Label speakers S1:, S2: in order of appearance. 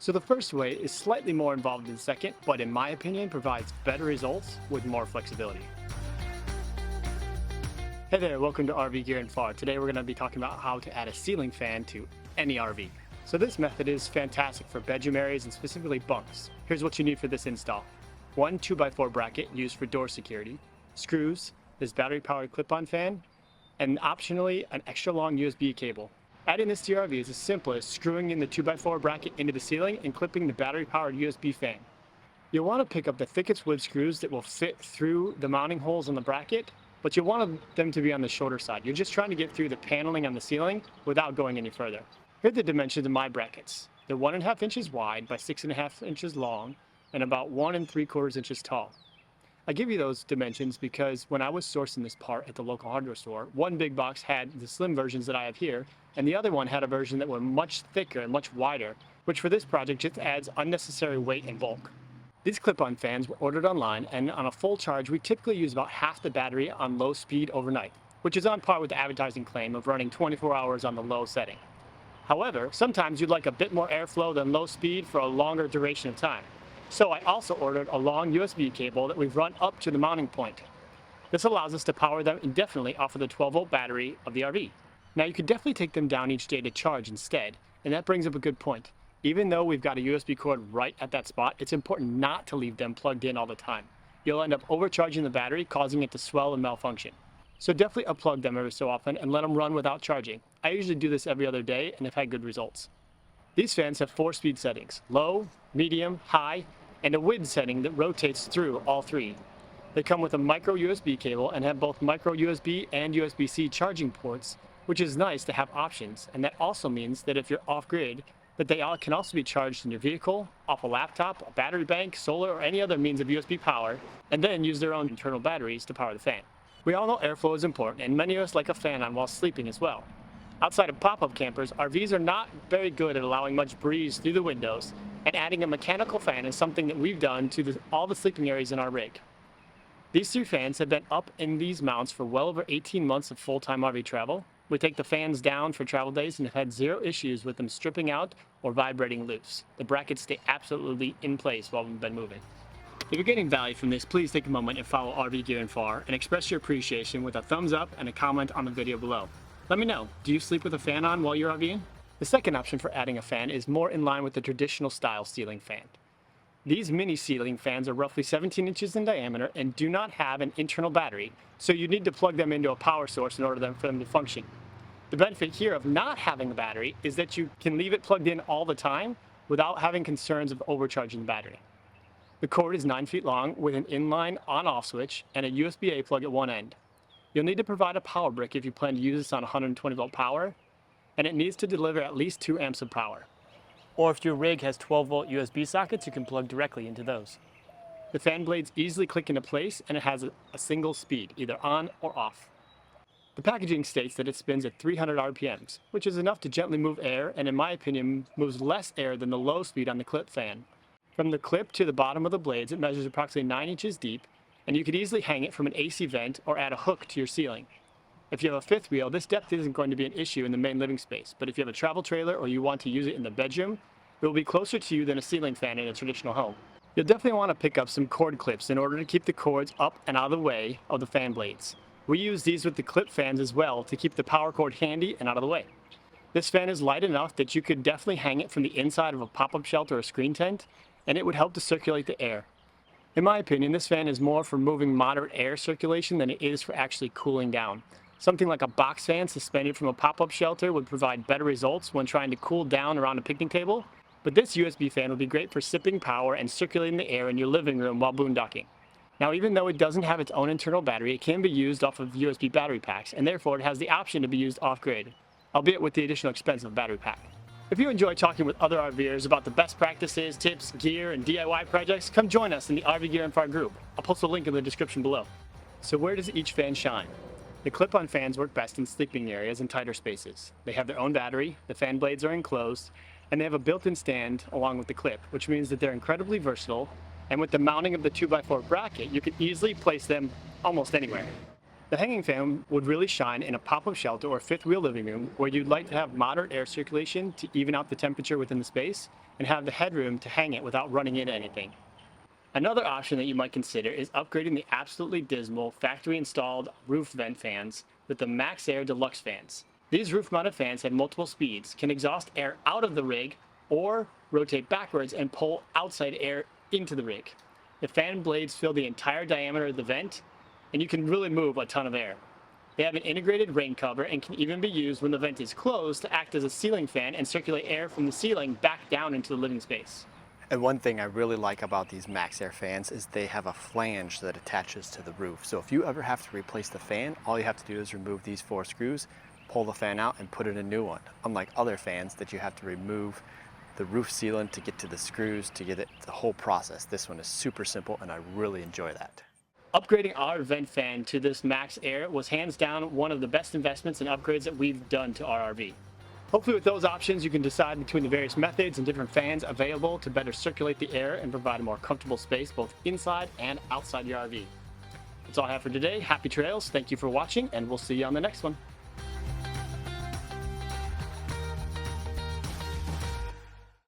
S1: So the first way is slightly more involved than the second, but in my opinion provides better results with more flexibility. Hey there, welcome to RV Gear and Far. Today we're going to be talking about how to add a ceiling fan to any RV. So this method is fantastic for bedroom areas and specifically bunks. Here's what you need for this install. One 2x4 bracket used for door security, screws, this battery powered clip-on fan, and optionally an extra long USB cable. Adding this to your RV is as simple as screwing in the 2x4 bracket into the ceiling and clipping the battery powered USB fan. You'll want to pick up the thickest wood screws that will fit through the mounting holes on the bracket, but you want them to be on the shorter side. You're just trying to get through the paneling on the ceiling without going any further. Here are the dimensions of my brackets. They're 1.5 inches wide by 6.5 inches long and about 1 3/4 inches tall. I give you those dimensions because when I was sourcing this part at the local hardware store, one big box had the slim versions that I have here, and the other one had a version that were much thicker and much wider, which for this project just adds unnecessary weight and bulk. These clip-on fans were ordered online, and on a full charge, we typically use about half the battery on low speed overnight, which is on par with the advertising claim of running 24 hours on the low setting. However, sometimes you'd like a bit more airflow than low speed for a longer duration of time. So I also ordered a long USB cable that we've run up to the mounting point. This allows us to power them indefinitely off of the 12-volt battery of the RV. Now you could definitely take them down each day to charge instead, and that brings up a good point. Even though we've got a USB cord right at that spot, it's important not to leave them plugged in all the time. You'll end up overcharging the battery, causing it to swell and malfunction. So definitely unplug them every so often and let them run without charging. I usually do this every other day and have had good results. These fans have 4 speed settings: low, medium, high, and a width setting that rotates through all 3. They come with a micro USB cable and have both micro USB and USB-C charging ports, which is nice to have options, and that also means that if you're off-grid, that they all can also be charged in your vehicle, off a laptop, a battery bank, solar, or any other means of USB power, and then use their own internal batteries to power the fan. We all know airflow is important, and many of us like a fan on while sleeping as well. Outside of pop-up campers, RVs are not very good at allowing much breeze through the windows, and adding a mechanical fan is something that we've done to all the sleeping areas in our rig. These 3 fans have been up in these mounts for well over 18 months of full-time RV travel. We take the fans down for travel days and have had 0 issues with them stripping out or vibrating loose. The brackets stay absolutely in place while we've been moving. If you're getting value from this, please take a moment and follow RV Gear and Far and express your appreciation with a thumbs up and a comment on the video below. Let me know, do you sleep with a fan on while you're RVing? The second option for adding a fan is more in line with the traditional style ceiling fan. These mini ceiling fans are roughly 17 inches in diameter and do not have an internal battery, so you need to plug them into a power source in order for them to function. The benefit here of not having a battery is that you can leave it plugged in all the time without having concerns of overcharging the battery. The cord is 9 feet long with an inline on-off switch and a USB-A plug at one end. You'll need to provide a power brick if you plan to use this on 120 volt power, and it needs to deliver at least 2 amps of power. Or if your rig has 12 volt USB sockets, you can plug directly into those. The fan blades easily click into place, and it has a single speed, either on or off. The packaging states that it spins at 300 RPMs, which is enough to gently move air, and in my opinion moves less air than the low speed on the clip fan. From the clip to the bottom of the blades, it measures approximately 9 inches deep, and you could easily hang it from an AC vent or add a hook to your ceiling. If you have a 5th wheel, this depth isn't going to be an issue in the main living space, but if you have a travel trailer or you want to use it in the bedroom, it will be closer to you than a ceiling fan in a traditional home. You'll definitely want to pick up some cord clips in order to keep the cords up and out of the way of the fan blades. We use these with the clip fans as well to keep the power cord handy and out of the way. This fan is light enough that you could definitely hang it from the inside of a pop-up shelter or screen tent, and it would help to circulate the air. In my opinion, this fan is more for moving moderate air circulation than it is for actually cooling down. Something like a box fan suspended from a pop-up shelter would provide better results when trying to cool down around a picnic table, but this USB fan would be great for sipping power and circulating the air in your living room while boondocking. Now, even though it doesn't have its own internal battery, it can be used off of USB battery packs, and therefore it has the option to be used off-grid, albeit with the additional expense of a battery pack. If you enjoy talking with other RVers about the best practices, tips, gear, and DIY projects, come join us in the RV Gear and Far group. I'll post a link in the description below. So where does each fan shine? The clip-on fans work best in sleeping areas and tighter spaces. They have their own battery, the fan blades are enclosed, and they have a built-in stand along with the clip, which means that they're incredibly versatile, and with the mounting of the 2x4 bracket, you can easily place them almost anywhere. The hanging fan would really shine in a pop-up shelter or fifth wheel living room where you'd like to have moderate air circulation to even out the temperature within the space and have the headroom to hang it without running into anything. Another option that you might consider is upgrading the absolutely dismal factory installed roof vent fans with the Max Air Deluxe fans. These roof mounted fans have multiple speeds, can exhaust air out of the rig or rotate backwards and pull outside air into the rig. The fan blades fill the entire diameter of the vent, and you can really move a ton of air. They have an integrated rain cover and can even be used when the vent is closed to act as a ceiling fan and circulate air from the ceiling back down into the living space.
S2: And one thing I really like about these Max Air fans is they have a flange that attaches to the roof. So if you ever have to replace the fan, all you have to do is remove these 4 screws, pull the fan out and put in a new one. Unlike other fans that you have to remove the roof sealant to get to the screws to get it the whole process. This one is super simple and I really enjoy that.
S1: Upgrading our vent fan to this Max Air was hands down one of the best investments and upgrades that we've done to our RV. Hopefully with those options you can decide between the various methods and different fans available to better circulate the air and provide a more comfortable space both inside and outside your RV. That's all I have for today. Happy trails, thank you for watching, and we'll see you on the next one.